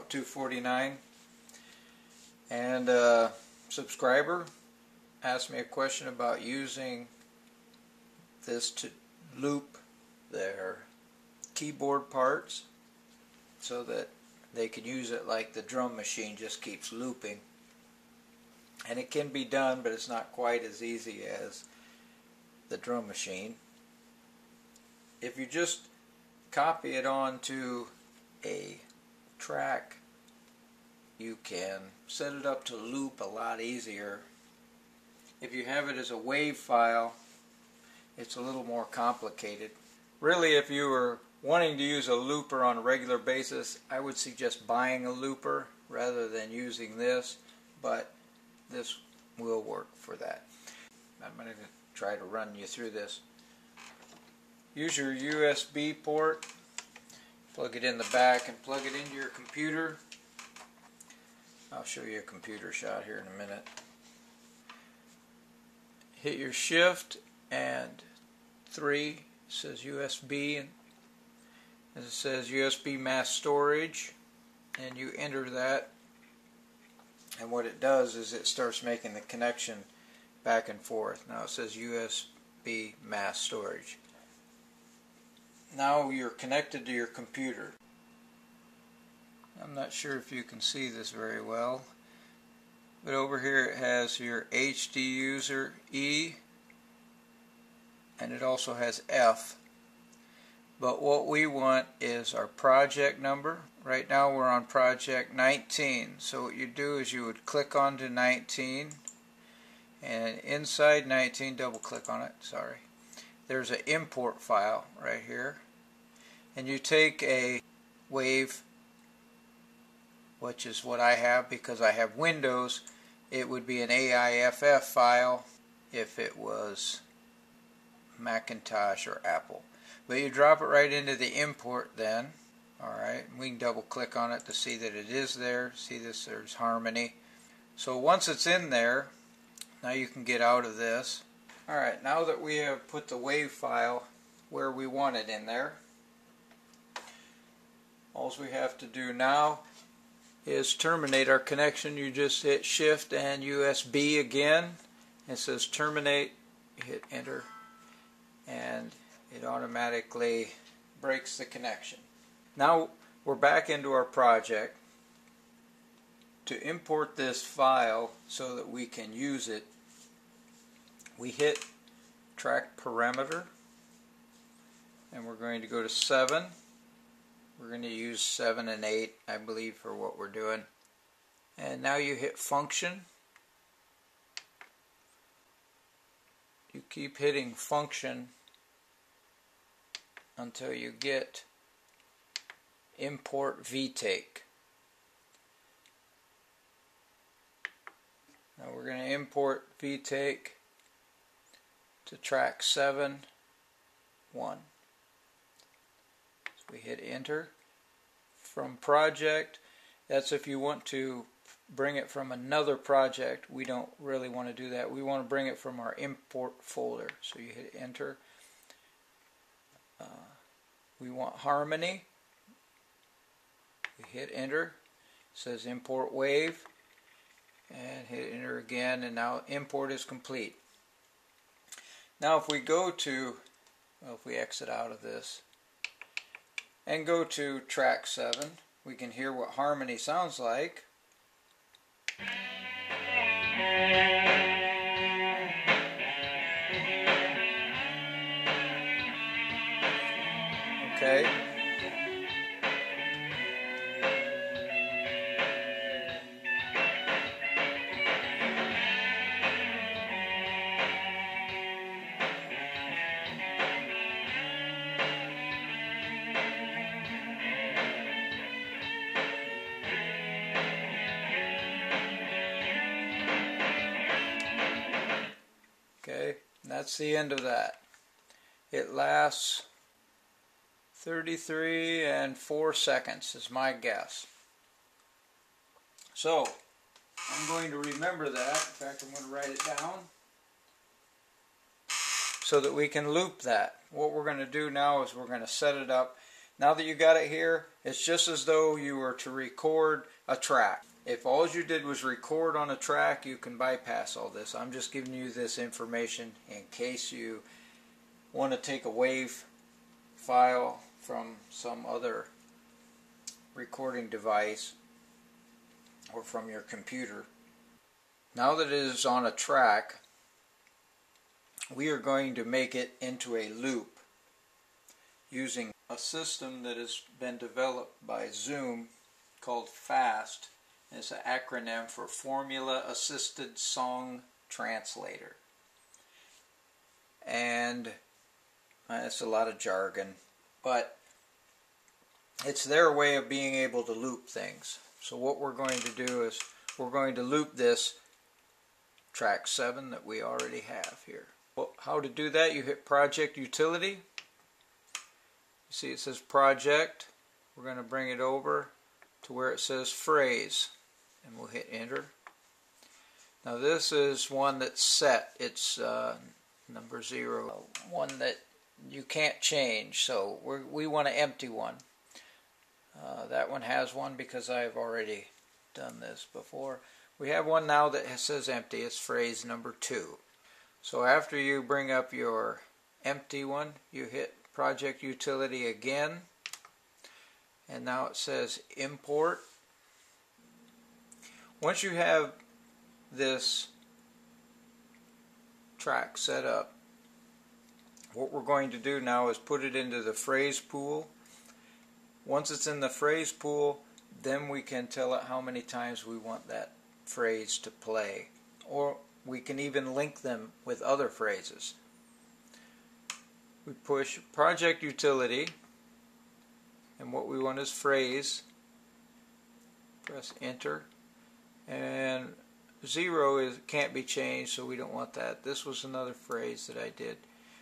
about 249, and a subscriber asked me a question about using this to loop their keyboard parts so that they can use it like the drum machine just keeps looping. And it can be done, but it's not quite as easy as the drum machine. If you just copy it onto a track, you can set it up to loop a lot easier. If you have it as a WAV file, it's a little more complicated. Really, if you were wanting to use a looper on a regular basis, I would suggest buying a looper rather than using this, but this will work for that. I'm going to try to run you through this. Use your USB port, plug it in the back and plug it into your computer. I'll show you a computer shot here in a minute. Hit your shift and 3, says USB, and it says USB mass storage, and you enter that, and what it does is it starts making the connection back and forth. Now it says USB mass storage. Now you're connected to your computer. I'm not sure if you can see this very well, but over here it has your HD user E, and it also has F. But what we want is our project number. Right now we're on project 19. So what you do is you would click onto 19, and inside 19, double click on it, sorry. There's an import file right here. And you take a WAV, which is what I have because I have Windows. It would be an AIFF file if it was Macintosh or Apple. But you drop it right into the import then. Alright, we can double click on it to see that it is there. See this, there's harmony. So once it's in there, now you can get out of this. Alright, now that we have put the WAV file where we want it in there, all we have to do now is terminate our connection. You just hit shift and USB again. It says terminate, you hit enter, and it automatically breaks the connection. Now we're back into our project. To import this file so that we can use it, we hit track parameter, and we're going to go to 7. We're going to use 7 and 8, I believe, for what we're doing. And now you hit function. You keep hitting function until you get import VTake. Now we're going to import VTake to track 7, 1. So we hit enter. From project, that's if you want to bring it from another project. We don't really want to do that. We want to bring it from our import folder. So you hit enter. We want harmony. We hit enter. It says import WAV, and hit enter again, and now import is complete. Now if we go to, well, if we exit out of this and go to track 7, we can hear what harmony sounds like. Okay. Okay, that's the end of that. It lasts 33 and 4 seconds is my guess. So, I'm going to remember that. In fact, I'm going to write it down so that we can loop that. What we're going to do now is we're going to set it up Now that you got it here, it's just as though you were to record a track. If all you did was record on a track, you can bypass all this. I'm just giving you this information in case you want to take a WAV file from some other recording device or from your computer. Now that it is on a track, we are going to make it into a loop using a system that has been developed by Zoom called FAST. It's an acronym for Formula Assisted Song Translator. And it's a lot of jargon, but it's their way of being able to loop things. So what we're going to do is we're going to loop this track 7 that we already have here. Well, how to do that? You hit Project Utility. You see it says Project. We're going to bring it over to where it says Phrase, and we'll hit Enter. Now this is one that's set. It's number 0, one that you can't change, so we want an empty one. That one has one because I've already done this before. We have one now that says empty. It's phrase number 2. So after you bring up your empty one, you hit Project Utility again, and now it says Import. Once you have this track set up, what we're going to do now is put it into the phrase pool. Once it's in the phrase pool, then we can tell it how many times we want that phrase to play, or we can even link them with other phrases. We push Project Utility, and what we want is phrase. Press Enter, and 0 can't be changed, so we don't want that. This was another phrase that I did.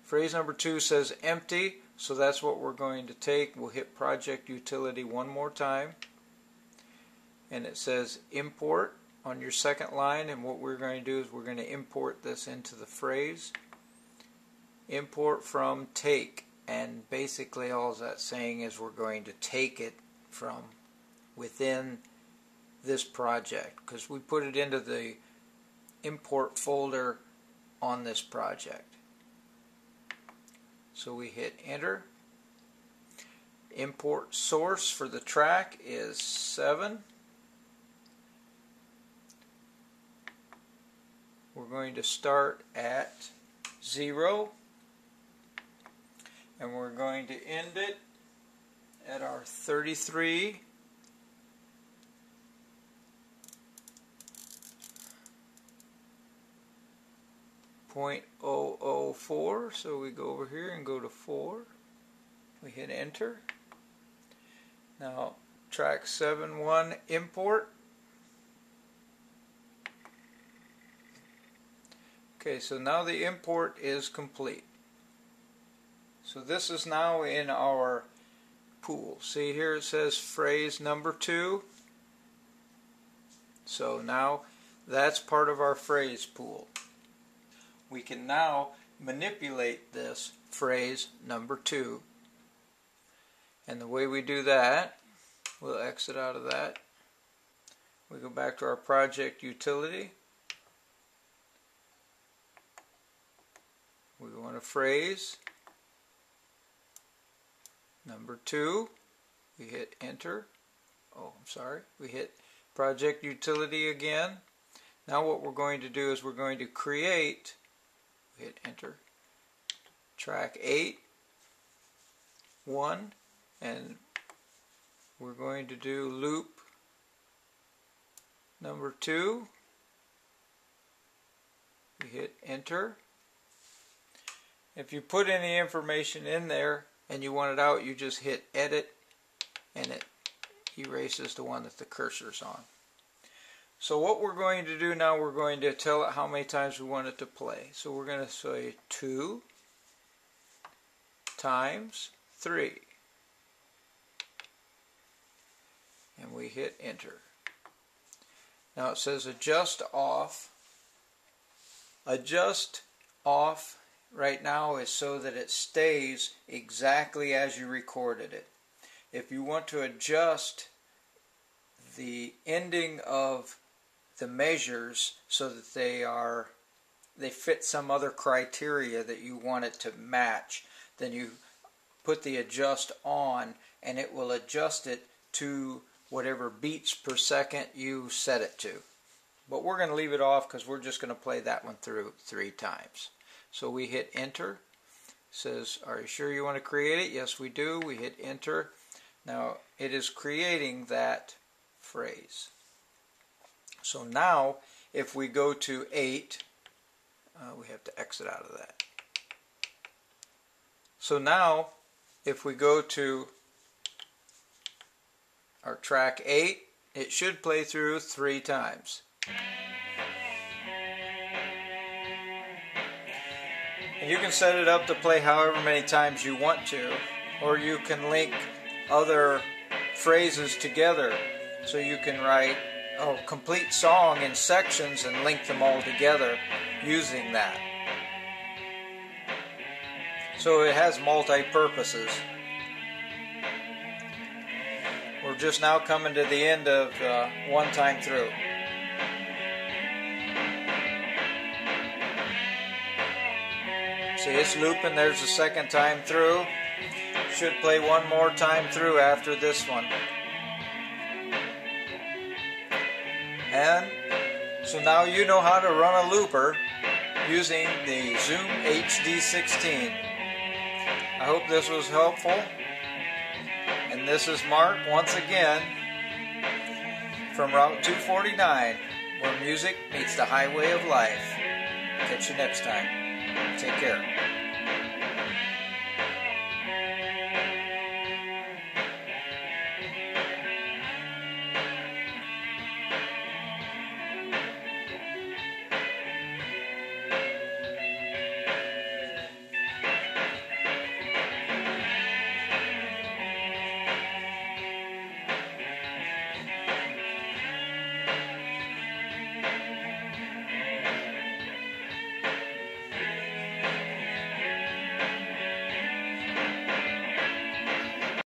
Phrase number 2 says empty, so that's what we're going to take. We'll hit Project Utility one more time, and it says Import on your second line, and what we're going to do is we're going to import this into the phrase. Import from take, and basically all that's saying is we're going to take it from within this project, because we put it into the import folder on this project. So we hit Enter. Import source for the track is 7. We're going to start at 0, and we're going to end it at our 33. .004, so we go over here and go to 4. We hit Enter. Now track 7.1 import. Okay, so now the import is complete. So this is now in our pool. See here it says phrase number 2. So now that's part of our phrase pool. We can now manipulate this phrase number 2. And the way we do that, we'll exit out of that. We go back to our Project Utility. We go into phrase number 2. We hit Enter. Oh, I'm sorry. We hit Project Utility again. Now what we're going to do is we're going to create, hit Enter, track 8.1, and we're going to do loop number 2. We hit Enter. If you put any information in there and you want it out, you just hit Edit, and it erases the one that the cursor's on. So what we're going to do now, we're going to tell it how many times we want it to play. So we're going to say 2 times 3. And we hit Enter. Now it says adjust off. Adjust off right now is so that it stays exactly as you recorded it. if you want to adjust the ending of the measures so that they fit some other criteria that you want it to match, then you put the adjust on and it will adjust it to whatever beats per second you set it to. But we're going to leave it off because we're just going to play that one through 3 times. So we hit enter. It says, are you sure you want to create it? Yes, we do. We hit enter. Now it is creating that phrase. So now if we go to 8, we have to exit out of that. So now if we go to our track 8, it should play through 3 times. And you can set it up to play however many times you want to, or you can link other phrases together. So you can write a complete song in sections and link them all together using that. So it has multi-purposes. We're just now coming to the end of one time through. See, it's looping. There's the second time through. Should play one more time through after this one. And so now you know how to run a looper using the Zoom HD16. I hope this was helpful. And this is Mark once again from Route 249, where music meets the highway of life. Catch you next time. Take care.